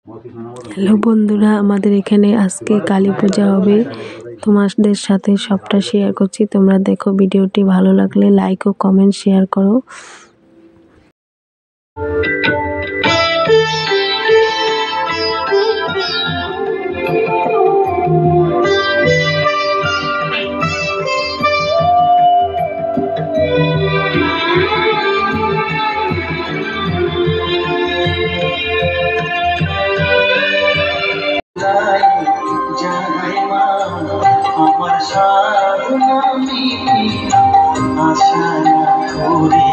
Hello বন্ধুরা, আমাদের এখানে আজকে কালী পূজা হবে। তোমাদের সাথে সবটা শেয়ার করছি, তোমরা দেখো। ভিডিওটি ভালো লাগলে লাইক ও কমেন্ট শেয়ার করো। আমার সাধনা আশা করি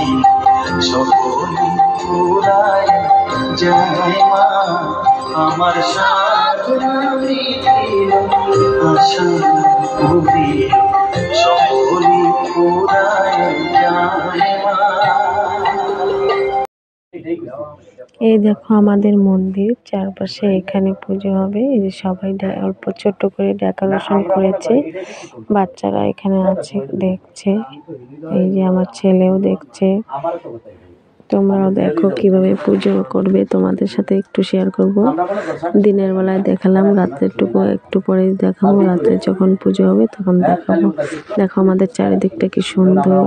সকলে পুরায় যায় মা। আমার সাধনা আশা করি সকলে পুরায় যায় মা। এই দেখো আমাদের মন্দির, চারপাশে এখানে পুজো হবে। এই যে সবাই অল্প ছোট্ট করে ডেকোরেশন করেছে, বাচ্চারা এখানে আছে দেখছে। এই যে আমার ছেলেও দেখছে। তোমরাও দেখো কিভাবে পুজো করবে, তোমাদের সাথে একটু শেয়ার করব। দিনের বেলায় দেখালাম, রাত্রেটুকু একটু পরে দেখাবো। রাত্রে যখন পুজো হবে তখন দেখাবো। দেখো আমাদের চারিদিকটা কি সুন্দর,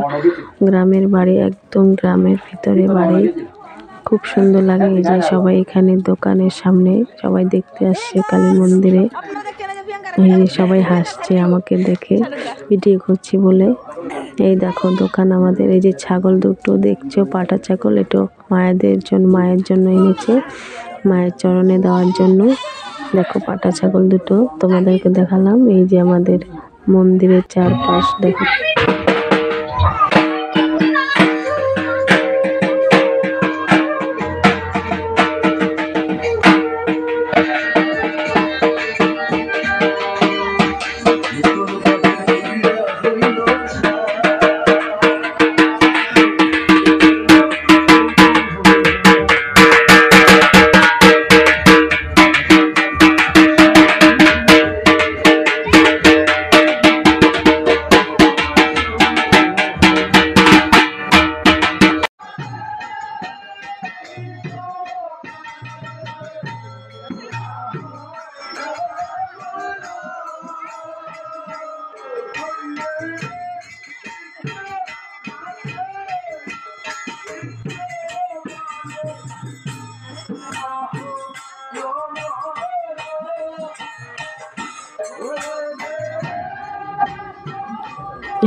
গ্রামের বাড়ি, একদম গ্রামের ভিতরে বাড়ি, খুব সুন্দর লাগে। এই যে সবাই এখানে দোকানের সামনে সবাই দেখতে আসছে কালী মন্দিরে। এই যে সবাই হাসছে আমাকে দেখে, ভিডিও করছি বলে। এই দেখো দোকান আমাদের। এই যে ছাগল দুটো দেখছো, পাটা ছাগল, এটা মায়ের জন্য এনেছে, মায়ের চরণে দেওয়ার জন্য। দেখো পাটা ছাগল দুটো তোমাদেরকে দেখালাম। এই যে আমাদের মন্দিরের চারপাশ দেখো।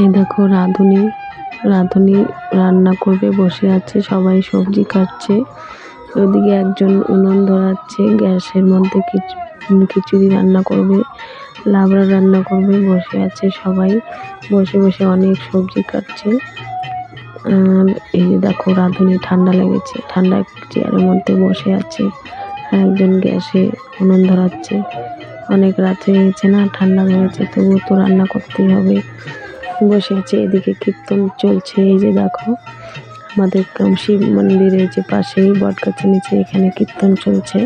এই দেখো রাঁধুনি রান্না করবে, বসে আছে, সবাই সবজি কাটছে। ওইদিকে একজন উনুন ধরাচ্ছে, গ্যাসের মধ্যে খিচুড়ি রান্না করবে, লাবড়া রান্না করবে। বসে আছে সবাই, বসে বসে অনেক সবজি কাটছে। আর এই যে দেখো রাঁধুনি, ঠান্ডা লেগেছে, ঠান্ডা চেয়ারের মধ্যে বসে আছে। একজন গ্যাসে উনুন ধরাচ্ছে। অনেক রাত হয়ে গেছে না, ঠান্ডা লেগেছে, তবুও তো রান্না করতেই হবে। বসে আছে। এদিকে কীর্তন চলছে। এই যে দেখো আমাদের শিব মন্দিরের যে পাশেই বটগাছের নিচে এখানে কীর্তন চলছে।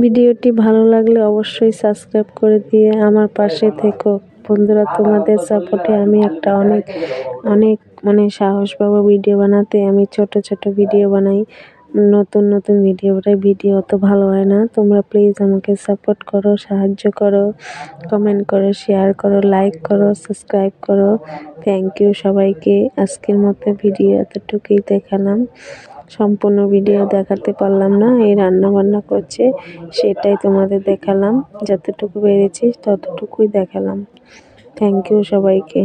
ভিডিওটি ভালো লাগলে অবশ্যই সাবস্ক্রাইব করে দিয়ে আমার পাশে থেকো বন্ধুরা। তোমাদের সাপোর্টে আমি একটা অনেক অনেক সাহস পাবো ভিডিও বানাতে। আমি ছোট ছোট ভিডিও বানাই, নতুন নতুন ভিডিও বানাই। ভিডিও অত ভালো হয় না, তোমরা প্লিজ আমাকে সাপোর্ট করো, সাহায্য করো, কমেন্ট করো, শেয়ার করো, লাইক করো, সাবস্ক্রাইব করো। থ্যাংক ইউ সবাইকে। আজকের মতো ভিডিও এতটুকুই দেখালাম, সম্পূর্ণ ভিডিও দেখাতে পারলাম না। এই রান্না বান্না করছে সেটাই তোমাদের দেখালাম, যতটুকু পেরেছি ততটুকুই দেখালাম। থ্যাংক ইউ সবাইকে।